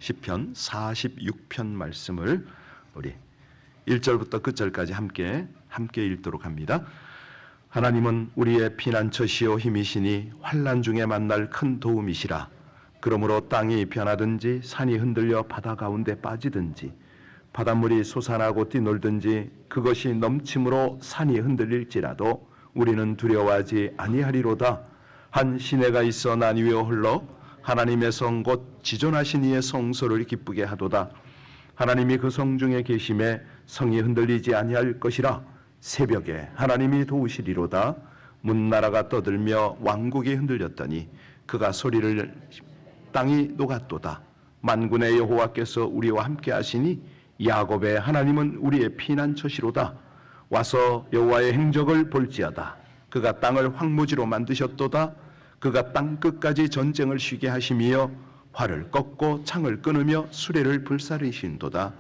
시편 46편 말씀을 우리 1절부터 끝절까지 함께 읽도록 합니다. 하나님은 우리의 피난처시요 힘이시니 환난 중에 만날 큰 도움이시라. 그러므로 땅이 변하든지 산이 흔들려 바다 가운데 빠지든지 바닷물이 솟아나고 뛰놀든지 그것이 넘침으로 산이 흔들릴지라도 우리는 두려워하지 아니하리로다. 한 시내가 있어 난 위에 흘러 하나님의 성 곧 지존하신 이의 성소를 기쁘게 하도다. 하나님이 그 성 중에 계심에 성이 흔들리지 아니할 것이라. 새벽에 하나님이 도우시리로다. 문나라가 떠들며 왕국이 흔들렸더니 그가 소리를 땅이 녹았도다. 만군의 여호와께서 우리와 함께 하시니 야곱의 하나님은 우리의 피난처시로다. 와서 여호와의 행적을 볼지어다. 그가 땅을 황무지로 만드셨도다. 그가 땅 끝까지 전쟁을 쉬게 하시며 활을 꺾고 창을 끊으며 수레를 불사르신도다.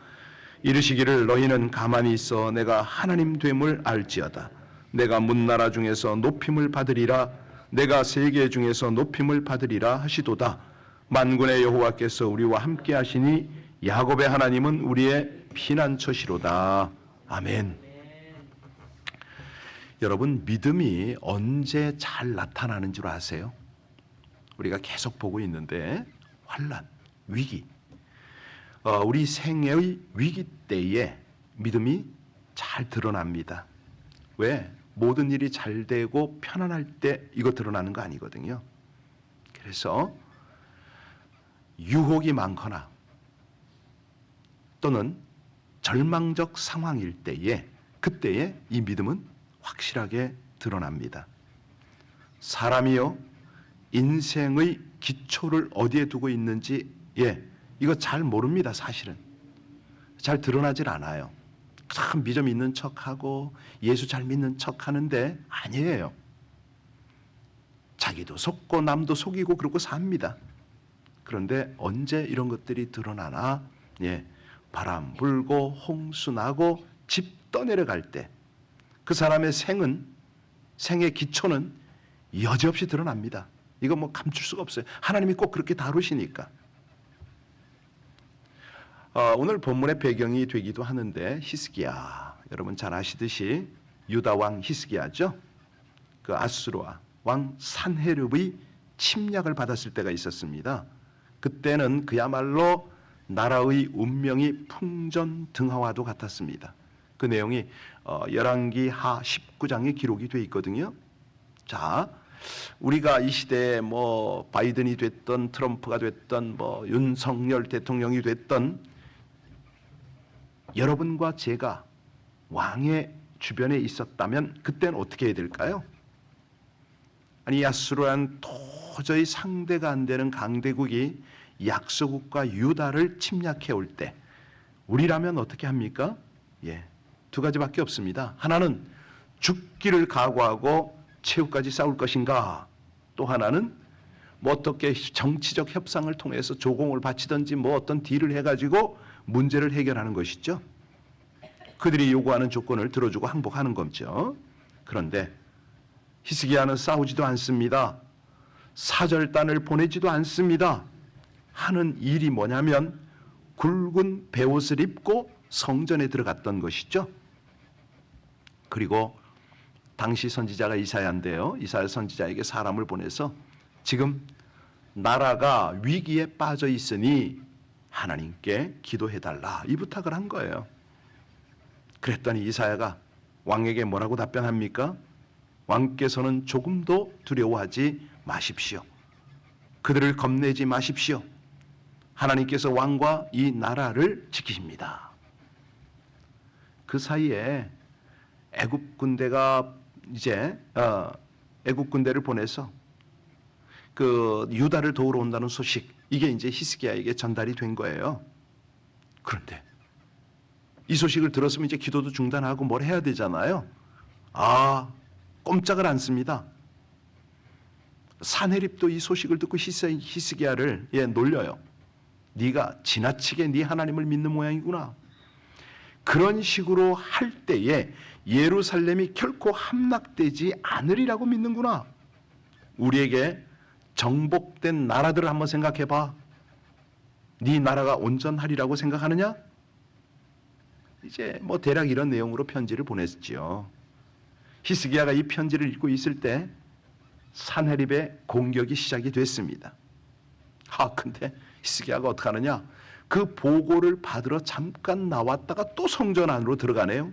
이르시기를 너희는 가만히 있어 내가 하나님 됨을 알지어다. 내가 문나라 중에서 높임을 받으리라. 내가 세계 중에서 높임을 받으리라 하시도다. 만군의 여호와께서 우리와 함께 하시니 야곱의 하나님은 우리의 피난처시로다. 아멘. 여러분, 믿음이 언제 잘 나타나는 줄 아세요? 우리가 계속 보고 있는데 환난, 위기, 우리 생애의 위기 때에 믿음이 잘 드러납니다. 왜? 모든 일이 잘 되고 편안할 때 이거 드러나는 거 아니거든요. 그래서 유혹이 많거나 또는 절망적 상황일 때에 그때에 이 믿음은 확실하게 드러납니다. 사람이요 인생의 기초를 어디에 두고 있는지 이거 잘 모릅니다. 사실은 잘 드러나질 않아요. 참 믿음 있는 척하고 예수 잘 믿는 척하는데 아니에요. 자기도 속고 남도 속이고 그러고 삽니다. 그런데 언제 이런 것들이 드러나나? 바람 불고 홍수 나고 집 떠내려갈 때 그 사람의 생의 기초는 여지없이 드러납니다. 이거 뭐 감출 수가 없어요. 하나님이 꼭 그렇게 다루시니까. 오늘 본문의 배경이 되기도 하는데 히스기야, 여러분 잘 아시듯이 유다 왕 히스기야죠. 그 아수르와 왕 산헤립의 침략을 받았을 때가 있었습니다. 그때는 그야말로 나라의 운명이 풍전등화와도 같았습니다. 그 내용이 열왕기 하 19장에 기록이 돼 있거든요. 자, 우리가 이 시대에 뭐 바이든이 됐던 트럼프가 됐던 뭐 윤석열 대통령이 됐던 여러분과 제가 왕의 주변에 있었다면 그때는 어떻게 해야 될까요? 아니, 아수르란 도저히 상대가 안 되는 강대국이 약소국과 유다를 침략해 올 때 우리라면 어떻게 합니까? 두 가지밖에 없습니다. 하나는 죽기를 각오하고 최후까지 싸울 것인가? 또 하나는 뭐 어떻게 정치적 협상을 통해서 조공을 바치든지 뭐 어떤 딜을 해가지고 문제를 해결하는 것이죠. 그들이 요구하는 조건을 들어주고 항복하는 거죠. 그런데 히스기야는 싸우지도 않습니다. 사절단을 보내지도 않습니다. 하는 일이 뭐냐면 굵은 베옷을 입고 성전에 들어갔던 것이죠. 그리고 당시 선지자가 이사야인데요. 이사야 선지자에게 사람을 보내서 지금 나라가 위기에 빠져 있으니 하나님께 기도해달라 이 부탁을 한 거예요. 그랬더니 이사야가 왕에게 뭐라고 답변합니까? 왕께서는 조금도 두려워하지 마십시오. 그들을 겁내지 마십시오. 하나님께서 왕과 이 나라를 지키십니다. 그 사이에 애굽 군대가 이제 애굽 군대를 보내서 그 유다를 도우러 온다는 소식, 이게 이제 히스기야에게 전달이 된 거예요. 그런데 이 소식을 들었으면 이제 기도도 중단하고 뭘 해야 되잖아요. 꼼짝을 않습니다. 산헤립도 이 소식을 듣고 히스기야를 놀려요. 네가 지나치게 네 하나님을 믿는 모양이구나. 그런 식으로 할 때에 예루살렘이 결코 함락되지 않으리라고 믿는구나. 우리에게 정복된 나라들을 한번 생각해봐. 네 나라가 온전하리라고 생각하느냐? 이제 뭐 대략 이런 내용으로 편지를 보냈지요. 히스기야가 이 편지를 읽고 있을 때 산헤립의 공격이 시작이 됐습니다. 근데 히스기야가 어떻게 하느냐? 그 보고를 받으러 잠깐 나왔다가 또 성전 안으로 들어가네요.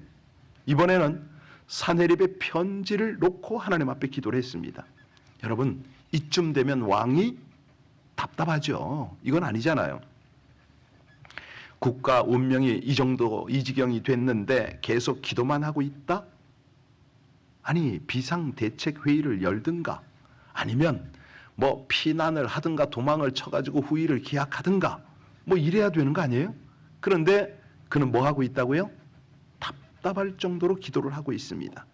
이번에는 산헤립의 편지를 놓고 하나님 앞에 기도를 했습니다. 여러분, 이쯤 되면 왕이 답답하죠. 이건 아니잖아요. 국가 운명이 이 정도 이 지경이 됐는데 계속 기도만 하고 있다? 아니, 비상대책회의를 열든가 아니면 뭐 피난을 하든가 도망을 쳐가지고 후위를 기약하든가 뭐 이래야 되는 거 아니에요? 그런데 그는 뭐 하고 있다고요? 답답할 정도로 기도를 하고 있습니다.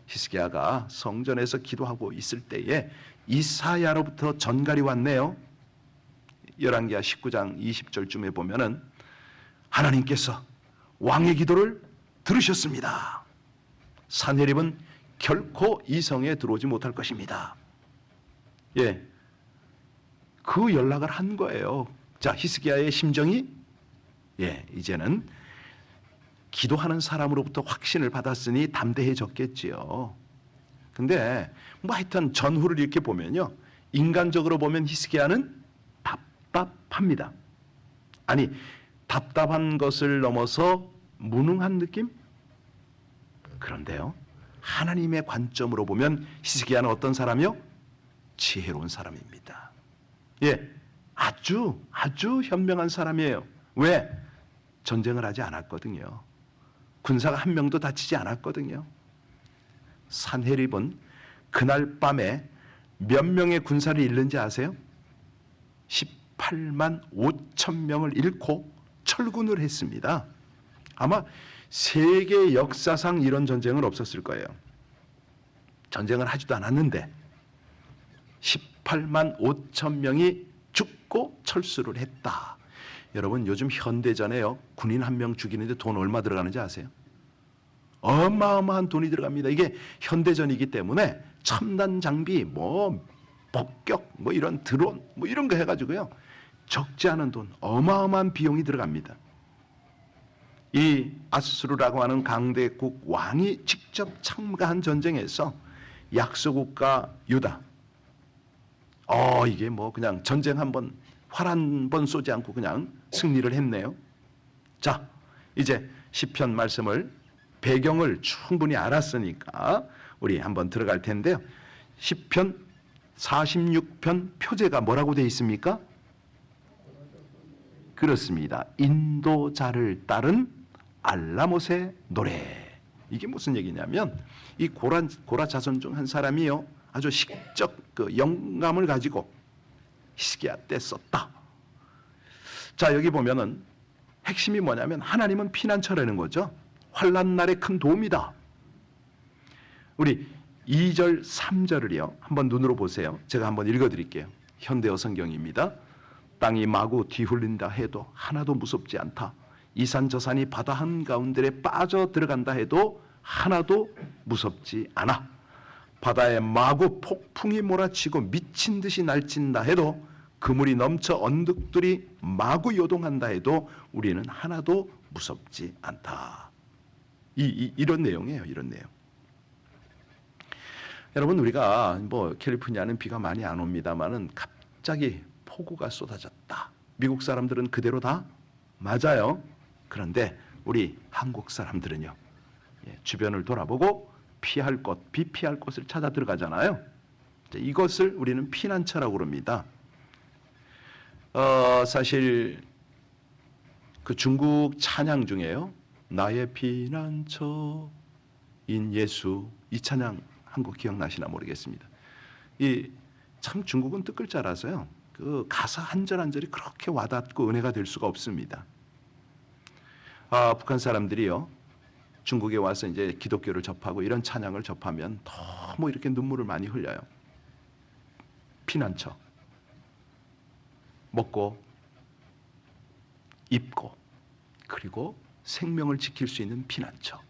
히스기야가 성전에서 기도하고 있을 때에 이사야로부터 전갈이 왔네요. 열왕기하 19장 20절쯤에 보면은 하나님께서 왕의 기도를 들으셨습니다. 산헤립은 결코 이 성에 들어오지 못할 것입니다. 예, 그 연락을 한 거예요. 자, 히스기야의 심정이 이제는 기도하는 사람으로부터 확신을 받았으니 담대해졌겠지요. 근데 뭐 하여튼 전후를 이렇게 보면요, 인간적으로 보면 히스기야는 답답합니다. 아니, 답답한 것을 넘어서 무능한 느낌? 그런데요, 하나님의 관점으로 보면 히스기야는 어떤 사람이요? 지혜로운 사람입니다. 예, 아주 현명한 사람이에요. 왜? 전쟁을 하지 않았거든요. 군사가 한 명도 다치지 않았거든요. 산헤립은 그날 밤에 몇 명의 군사를 잃는지 아세요? 18만 5천 명을 잃고 철군을 했습니다. 아마 세계 역사상 이런 전쟁은 없었을 거예요. 전쟁을 하지도 않았는데 18만 5천 명이 죽고 철수를 했다. 여러분, 요즘 현대전에요, 군인 한 명 죽이는데 돈 얼마 들어가는지 아세요? 어마어마한 돈이 들어갑니다. 이게 현대전이기 때문에 첨단 장비, 뭐 폭격, 뭐 이런 드론, 뭐 이런 거 해가지고요, 적지 않은 돈, 어마어마한 비용이 들어갑니다. 이 아수르라고 하는 강대국 왕이 직접 참가한 전쟁에서 약소국가 유다, 이게 뭐 그냥 전쟁 한번, 활 한 번 쏘지 않고 그냥 승리를 했네요. 자, 이제 시편 말씀을, 배경을 충분히 알았으니까 우리 한번 들어갈 텐데요. 시편 46편 표제가 뭐라고 되어 있습니까? 그렇습니다. 인도자를 따른 알라못의 노래. 이게 무슨 얘기냐면, 이 고라 자손 중 한 사람이요, 아주 시적 그 영감을 가지고 히스기야 때 썼다. 자, 여기 보면은 핵심이 뭐냐면 하나님은 피난처라는 거죠. 환난 날에 큰 도움이다. 우리 2절 3절을요 한번 눈으로 보세요. 제가 한번 읽어드릴게요. 현대어 성경입니다. 땅이 마구 뒤흔든다 해도 하나도 무섭지 않다. 이 산 저 산이 바다 한가운데에 빠져 들어간다 해도 하나도 무섭지 않아. 바다에 마구 폭풍이 몰아치고 미친 듯이 날찐다 해도 그물이 넘쳐 언덕들이 마구 요동한다 해도 우리는 하나도 무섭지 않다. 이런 내용이에요. 이런 내용. 여러분, 우리가 뭐 캘리포니아는 비가 많이 안 옵니다만은 갑자기 폭우가 쏟아졌다. 미국 사람들은 그대로 다 맞아요. 그런데 우리 한국 사람들은요, 주변을 돌아보고 피할 곳, 비 피할 곳을 찾아 들어가잖아요. 이것을 우리는 피난처라고 그럽니다. 사실 그 중국 찬양 중에요, 나의 피난처인 예수, 이 찬양 한 곡 기억나시나 모르겠습니다. 이 참 중국은 뜻글자라서요, 그 가사 한 절 한 절이 그렇게 와닿고 은혜가 될 수가 없습니다. 북한 사람들이요, 중국에 와서 이제 기독교를 접하고 이런 찬양을 접하면 너무 이렇게 눈물을 많이 흘려요. 피난처, 먹고 입고 그리고 생명을 지킬 수 있는 피난처,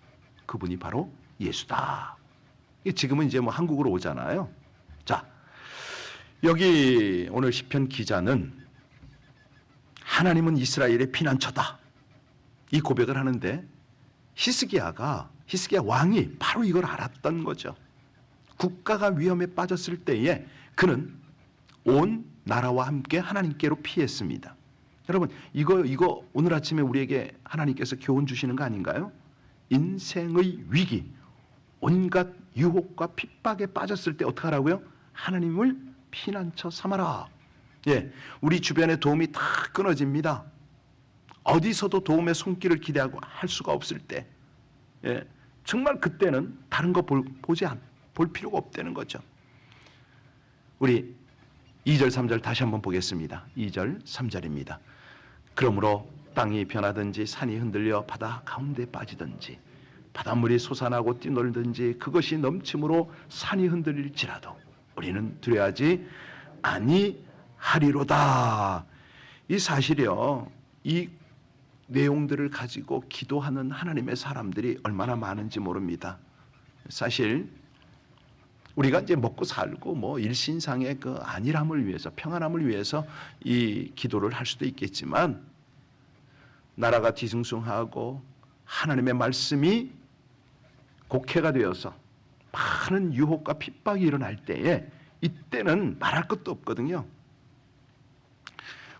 그분이 바로 예수다. 지금은 이제 뭐 한국으로 오잖아요. 자, 여기 오늘 시편 기자는 하나님은 이스라엘의 피난처다. 이 고백을 하는데 히스기야 왕이 바로 이걸 알았던 거죠. 국가가 위험에 빠졌을 때에 그는 온 나라와 함께 하나님께로 피했습니다. 여러분, 이거 오늘 아침에 우리에게 하나님께서 교훈 주시는 거 아닌가요? 인생의 위기, 온갖 유혹과 핍박에 빠졌을 때 어떻게 하라고요? 하나님을 피난처 삼아라. 예, 우리 주변에 도움이 다 끊어집니다. 어디서도 도움의 손길을 기대하고 할 수가 없을 때, 예, 정말 그때는 다른 거 볼 필요가 없다는 거죠. 우리 2절 3절 다시 한번 보겠습니다. 2절 3절입니다. 그러므로 땅이 변하든지 산이 흔들려 바다 가운데 빠지든지 바닷물이 솟아나고 뛰놀든지 그것이 넘침으로 산이 흔들릴지라도 우리는 두려워하지 아니하리로다. 이 사실이요, 이 내용들을 가지고 기도하는 하나님의 사람들이 얼마나 많은지 모릅니다. 사실 우리가 이제 먹고 살고 뭐 일신상의 그 안일함을 위해서, 평안함을 위해서 이 기도를 할 수도 있겠지만, 나라가 뒤숭숭하고 하나님의 말씀이 곡해가 되어서 많은 유혹과 핍박이 일어날 때에 이때는 말할 것도 없거든요.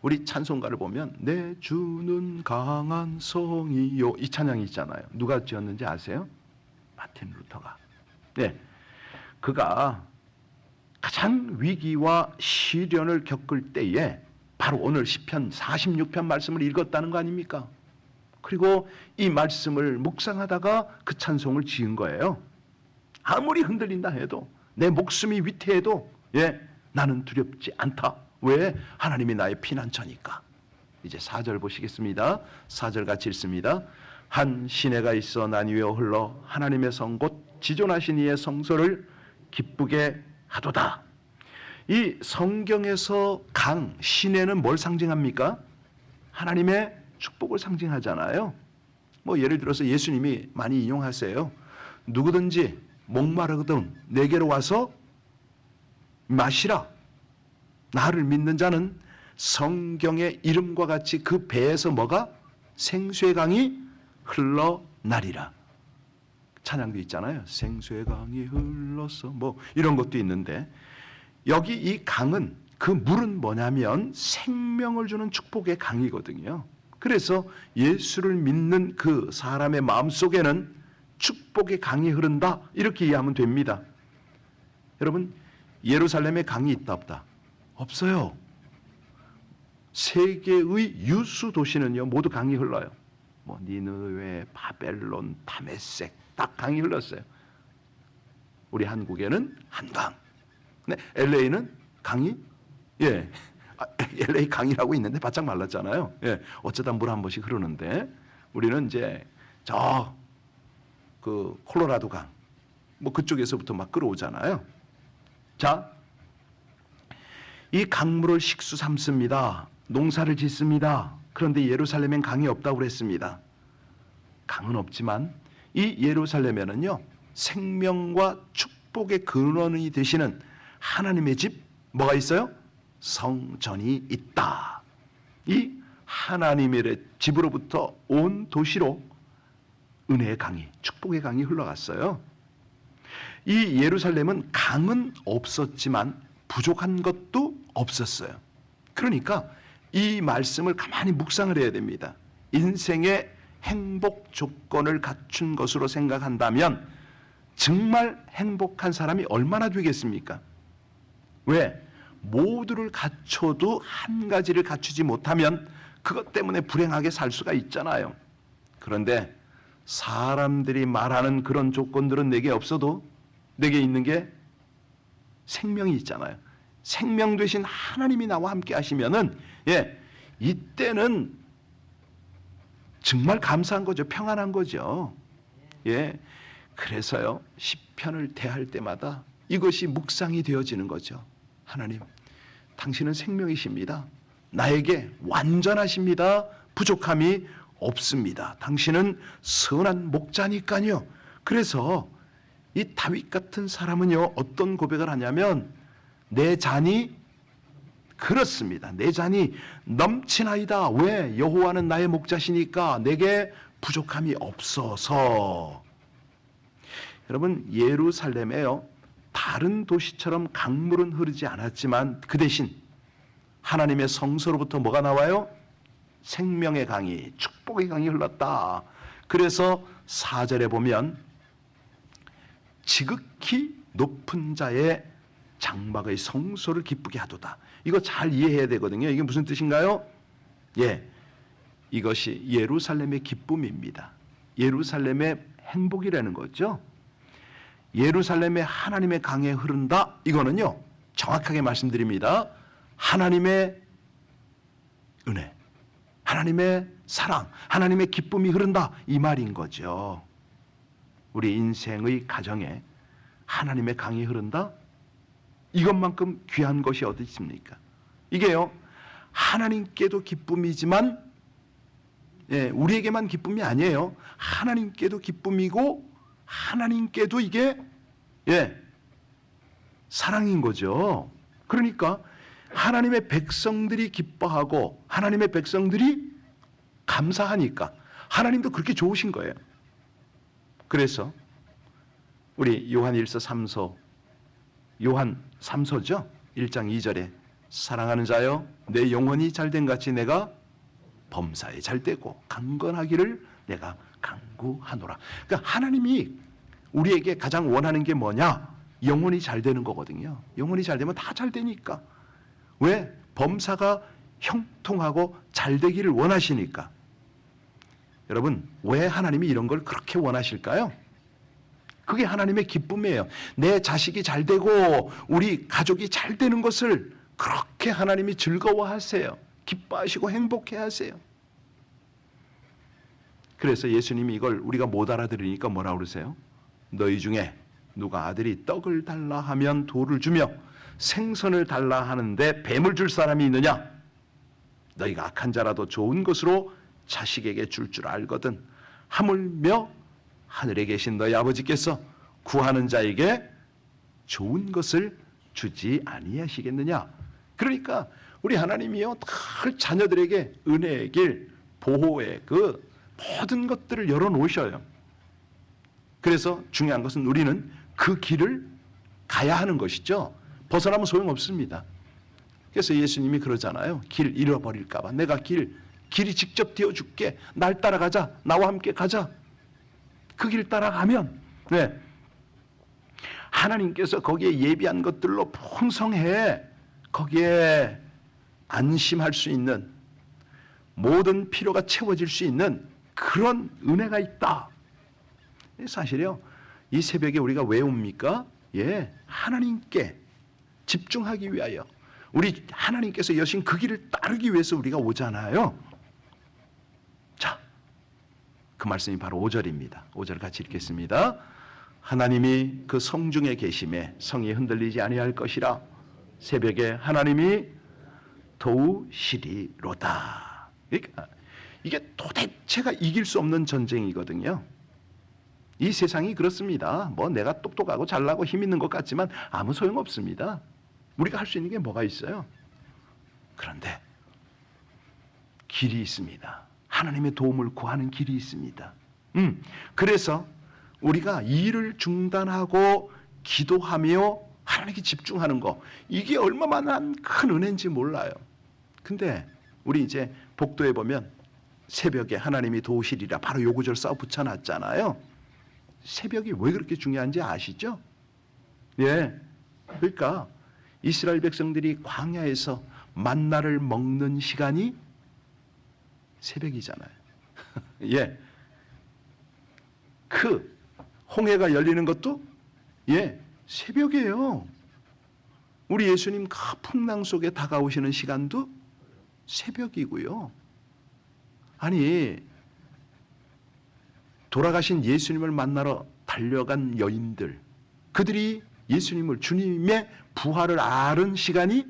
우리 찬송가를 보면 내 주는 강한 성이요, 이 찬양이 있잖아요. 누가 지었는지 아세요? 마틴 루터가. 네, 그가 가장 위기와 시련을 겪을 때에 바로 오늘 시편 46편 말씀을 읽었다는 거 아닙니까? 그리고 이 말씀을 묵상하다가 그 찬송을 지은 거예요. 아무리 흔들린다 해도, 내 목숨이 위태해도, 예, 나는 두렵지 않다. 왜? 하나님이 나의 피난처니까. 이제 4절 보시겠습니다. 4절 같이 읽습니다. 한 시내가 있어 난 위에 흘러 하나님의 성 곧 지존하신 이의 성소를 기쁘게 하도다. 이 성경에서 강, 시내는 뭘 상징합니까? 하나님의 축복을 상징하잖아요. 뭐 예를 들어서 예수님이 많이 인용하세요. 누구든지 목마르거든 내게로 와서 마시라. 나를 믿는 자는 성경의 이름과 같이 그 배에서 뭐가? 생수의 강이 흘러나리라. 찬양도 있잖아요. 생수의 강이 흘러서 뭐 이런 것도 있는데, 여기 이 강은, 그 물은 뭐냐면 생명을 주는 축복의 강이거든요. 그래서 예수를 믿는 그 사람의 마음속에는 축복의 강이 흐른다, 이렇게 이해하면 됩니다. 여러분, 예루살렘에 강이 있다 없다? 없어요. 세계의 유수 도시는요 모두 강이 흘러요. 뭐 니느웨, 바벨론, 다메섹 딱 강이 흘렀어요. 우리 한국에는 한강. 근데 LA는 강이, 예, LA 강이라고 있는데 바짝 말랐잖아요. 예, 어쩌다 물 한 번씩 흐르는데, 우리는 이제 저 그 콜로라도 강, 뭐 그쪽에서부터 막 끌어오잖아요. 자, 이 강물을 식수 삼습니다. 농사를 짓습니다. 그런데 예루살렘엔 강이 없다고 그랬습니다. 강은 없지만 이 예루살렘에는요 생명과 축복의 근원이 되시는 하나님의 집, 뭐가 있어요? 성전이 있다. 이 하나님의 집으로부터 온 도시로 은혜의 강이, 축복의 강이 흘러갔어요. 이 예루살렘은 강은 없었지만 부족한 것도 없었어요. 그러니까 이 말씀을 가만히 묵상을 해야 됩니다. 인생의 행복 조건을 갖춘 것으로 생각한다면 정말 행복한 사람이 얼마나 되겠습니까? 왜? 모두를 갖춰도 한 가지를 갖추지 못하면 그것 때문에 불행하게 살 수가 있잖아요. 그런데 사람들이 말하는 그런 조건들은 내게 없어도 내게 있는 게 생명이 있잖아요. 생명 되신 하나님이 나와 함께 하시면은, 예, 이때는 정말 감사한 거죠. 평안한 거죠. 예, 그래서요 시편을 대할 때마다 이것이 묵상이 되어지는 거죠. 하나님, 당신은 생명이십니다. 나에게 완전하십니다. 부족함이 없습니다. 당신은 선한 목자니까요. 그래서 이 다윗 같은 사람은요 어떤 고백을 하냐면, 내 잔이 그렇습니다. 내 잔이 넘치나이다. 왜? 여호와는 나의 목자시니까 내게 부족함이 없어서. 여러분, 예루살렘에요, 다른 도시처럼 강물은 흐르지 않았지만 그 대신 하나님의 성소로부터 뭐가 나와요? 생명의 강이, 축복의 강이 흘렀다. 그래서 4절에 보면 지극히 높은 자의 장막의 성소를 기쁘게 하도다. 이거 잘 이해해야 되거든요. 이게 무슨 뜻인가요? 예, 이것이 예루살렘의 기쁨입니다. 예루살렘의 행복이라는 거죠. 예루살렘에 하나님의 강에 흐른다. 이거는요, 정확하게 말씀드립니다. 하나님의 은혜, 하나님의 사랑, 하나님의 기쁨이 흐른다, 이 말인 거죠. 우리 인생의 가정에 하나님의 강이 흐른다? 이것만큼 귀한 것이 어디 있습니까? 이게요, 하나님께도 기쁨이지만, 예, 우리에게만 기쁨이 아니에요. 하나님께도 기쁨이고 하나님께도 이게, 예, 사랑인 거죠. 그러니까 하나님의 백성들이 기뻐하고 하나님의 백성들이 감사하니까 하나님도 그렇게 좋으신 거예요. 그래서 우리 요한 1서 3서, 요한 3서죠. 1장 2절에 사랑하는 자여 내 영혼이 잘된 같이 내가 범사에 잘되고 강건하기를 내가 간구하노라. 그러니까 하나님이 우리에게 가장 원하는 게 뭐냐? 영혼이 잘 되는 거거든요. 영혼이 잘 되면 다 잘 되니까. 왜? 범사가 형통하고 잘 되기를 원하시니까. 여러분, 왜 하나님이 이런 걸 그렇게 원하실까요? 그게 하나님의 기쁨이에요. 내 자식이 잘 되고 우리 가족이 잘 되는 것을 그렇게 하나님이 즐거워하세요. 기뻐하시고 행복해 하세요. 그래서 예수님이 이걸 우리가 못 알아들으니까 뭐라 그러세요? 너희 중에 누가 아들이 떡을 달라 하면 돌을 주며 생선을 달라 하는데 뱀을 줄 사람이 있느냐? 너희가 악한 자라도 좋은 것으로 자식에게 줄 알거든. 하물며 하늘에 계신 너희 아버지께서 구하는 자에게 좋은 것을 주지 아니하시겠느냐? 그러니까 우리 하나님이요, 늘 자녀들에게 은혜의 길, 보호의 그 모든 것들을 열어놓으셔요. 그래서 중요한 것은 우리는 그 길을 가야 하는 것이죠. 벗어나면 소용없습니다. 그래서 예수님이 그러잖아요. 길 잃어버릴까 봐 내가 길이 직접 띄워줄게. 날 따라가자. 나와 함께 가자. 그 길 따라가면, 네, 하나님께서 거기에 예비한 것들로 풍성해 거기에 안심할 수 있는, 모든 필요가 채워질 수 있는 그런 은혜가 있다. 사실요, 이 새벽에 우리가 왜 옵니까? 예, 하나님께 집중하기 위하여, 우리 하나님께서 여신 그 길을 따르기 위해서 우리가 오잖아요. 자, 그 말씀이 바로 5절입니다. 5절 같이 읽겠습니다. 하나님이 그 성중에 계심에 성이 흔들리지 아니할 것이라. 새벽에 하나님이 도우시리로다. 그러니까 이게 도대체가 이길 수 없는 전쟁이거든요. 이 세상이 그렇습니다. 뭐 내가 똑똑하고 잘나고 힘 있는 것 같지만 아무 소용없습니다. 우리가 할 수 있는 게 뭐가 있어요? 그런데 길이 있습니다. 하나님의 도움을 구하는 길이 있습니다. 그래서 우리가 일을 중단하고 기도하며 하나님께 집중하는 거, 이게 얼마나 큰 은혜인지 몰라요. 근데 우리 이제 복도에 보면 새벽에 하나님이 도우시리라 바로 요 구절 써 붙여놨잖아요. 새벽이 왜 그렇게 중요한지 아시죠? 예, 그러니까 이스라엘 백성들이 광야에서 만나를 먹는 시간이 새벽이잖아요. 예, 그 홍해가 열리는 것도, 예, 새벽이에요. 우리 예수님 그 풍랑 속에 다가오시는 시간도 새벽이고요. 아니, 돌아가신 예수님을 만나러 달려간 여인들, 그들이 예수님을, 주님의 부활을 아는 시간이,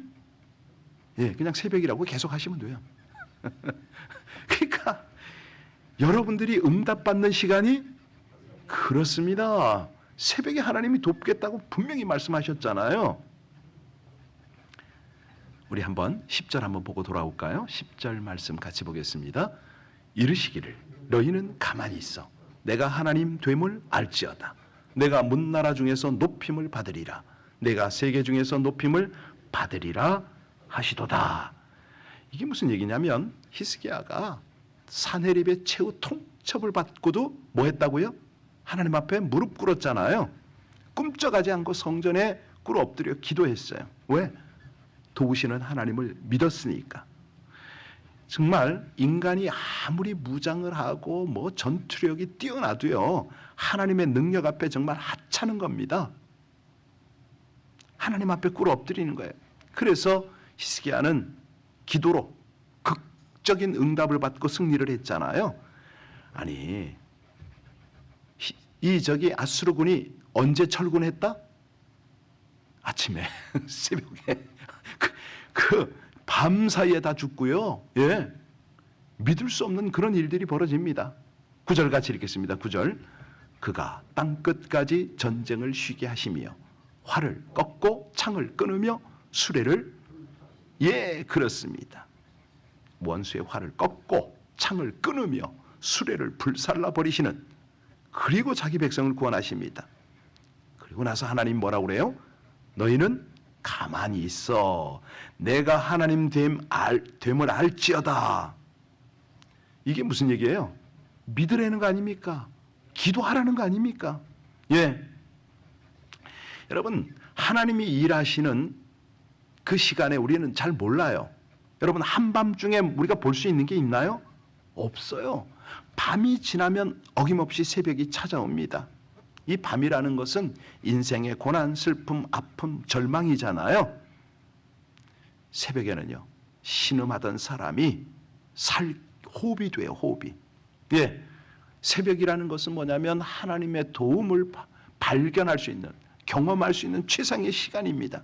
예, 그냥 새벽이라고 계속 하시면 돼요. 그러니까 여러분들이 응답받는 시간이 그렇습니다. 새벽에 하나님이 돕겠다고 분명히 말씀하셨잖아요. 우리 한번 10절 한번 보고 돌아올까요? 10절 말씀 같이 보겠습니다. 이르시기를 너희는 가만히 있어 내가 하나님 됨을 알지어다. 내가 문나라 중에서 높임을 받으리라. 내가 세계 중에서 높임을 받으리라 하시도다. 이게 무슨 얘기냐면 히스기야가 사내립의 최후 통첩을 받고도 뭐 했다고요? 하나님 앞에 무릎 꿇었잖아요. 꿈쩍하지 않고 성전에 꿇어 엎드려 기도했어요. 왜? 도우시는 하나님을 믿었으니까. 정말 인간이 아무리 무장을 하고 뭐 전투력이 뛰어나도요, 하나님의 능력 앞에 정말 하찮은 겁니다. 하나님 앞에 꿇어 엎드리는 거예요. 그래서 히스기야는 기도로 극적인 응답을 받고 승리를 했잖아요. 아니, 저기 아수르군이 언제 철군했다? 아침에 새벽에 밤 사이에 다 죽고요. 예, 믿을 수 없는 그런 일들이 벌어집니다. 9절 같이 읽겠습니다. 9절. 그가 땅 끝까지 전쟁을 쉬게 하시며 활을 꺾고 창을 끊으며 수레를, 예, 그렇습니다. 원수의 활을 꺾고 창을 끊으며 수레를 불살라 버리시는, 그리고 자기 백성을 구원하십니다. 그리고 나서 하나님 뭐라고 그래요? 너희는 가만히 있어 내가 하나님 됨을 알지어다. 이게 무슨 얘기예요? 믿으라는 거 아닙니까? 기도하라는 거 아닙니까? 예, 여러분, 하나님이 일하시는 그 시간에 우리는 잘 몰라요. 여러분, 한밤중에 우리가 볼 수 있는 게 있나요? 없어요. 밤이 지나면 어김없이 새벽이 찾아옵니다. 이 밤이라는 것은 인생의 고난, 슬픔, 아픔, 절망이잖아요. 새벽에는요, 신음하던 사람이 호흡이 돼요. 호흡이. 예, 새벽이라는 것은 뭐냐면 하나님의 도움을 발견할 수 있는, 경험할 수 있는 최상의 시간입니다.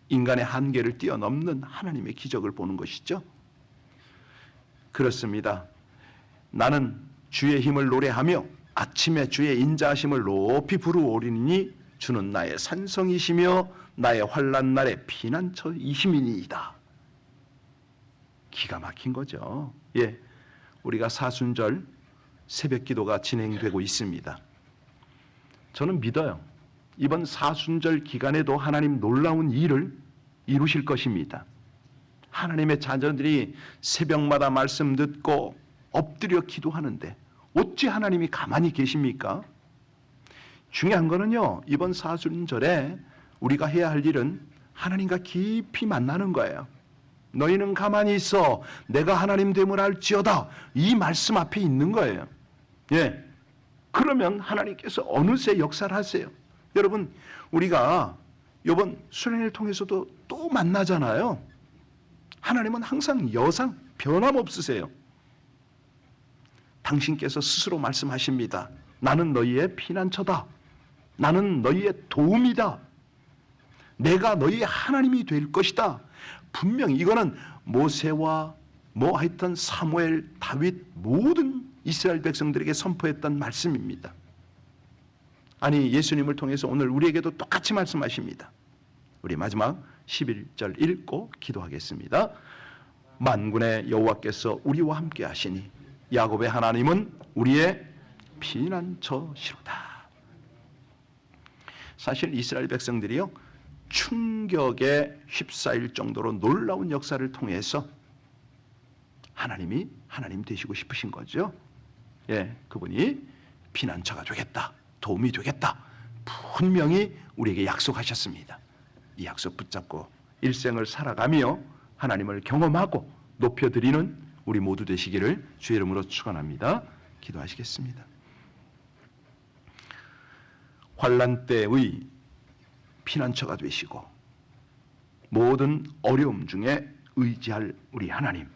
인간의 한계를 뛰어넘는 하나님의 기적을 보는 것이죠. 그렇습니다. 나는 주의 힘을 노래하며 아침에 주의 인자하심을 높이 부르오리니 주는 나의 산성이시며 나의 환난 날의 피난처이심이니이다. 기가 막힌 거죠. 예, 우리가 사순절 새벽 기도가 진행되고 있습니다. 저는 믿어요. 이번 사순절 기간에도 하나님 놀라운 일을 이루실 것입니다. 하나님의 자녀들이 새벽마다 말씀 듣고 엎드려 기도하는데 어찌 하나님이 가만히 계십니까? 중요한 거는요, 이번 사순절에 우리가 해야 할 일은 하나님과 깊이 만나는 거예요. 너희는 가만히 있어 내가 하나님 됨을 알지어다. 이 말씀 앞에 있는 거예요. 예, 그러면 하나님께서 어느새 역사를 하세요. 여러분, 우리가 이번 수련회를 통해서도 또 만나잖아요. 하나님은 항상 여상 변함없으세요. 당신께서 스스로 말씀하십니다. 나는 너희의 피난처다. 나는 너희의 도움이다. 내가 너희의 하나님이 될 것이다. 분명히 이거는 모세와 하여튼 사무엘, 다윗 모든 이스라엘 백성들에게 선포했던 말씀입니다. 아니, 예수님을 통해서 오늘 우리에게도 똑같이 말씀하십니다. 우리 마지막 11절 읽고 기도하겠습니다. 만군의 여호와께서 우리와 함께 하시니 야곱의 하나님은 우리의 피난처시로다. 사실 이스라엘 백성들이요, 충격에 휩싸일 정도로 놀라운 역사를 통해서 하나님이 하나님 되시고 싶으신 거죠. 예, 그분이 피난처가 되겠다, 도움이 되겠다, 분명히 우리에게 약속하셨습니다. 이 약속 붙잡고 일생을 살아가며 하나님을 경험하고 높여드리는 우리 모두 되시기를 주의 이름으로 축원합니다. 기도하시겠습니다. 환난 때의 피난처가 되시고 모든 어려움 중에 의지할 우리 하나님,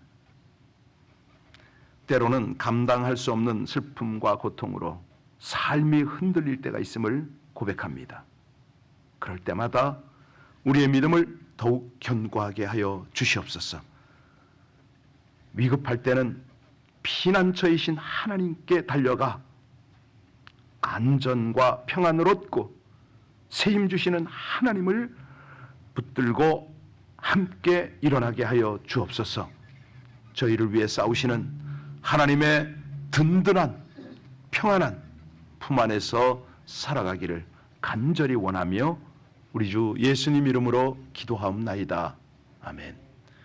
때로는 감당할 수 없는 슬픔과 고통으로 삶이 흔들릴 때가 있음을 고백합니다. 그럴 때마다 우리의 믿음을 더욱 견고하게 하여 주시옵소서. 위급할 때는 피난처이신 하나님께 달려가 안전과 평안을 얻고 새 힘 주시는 하나님을 붙들고 함께 일어나게 하여 주옵소서. 저희를 위해 싸우시는 하나님의 든든한 평안한 품 안에서 살아가기를 간절히 원하며 우리 주 예수님 이름으로 기도하옵나이다. 아멘.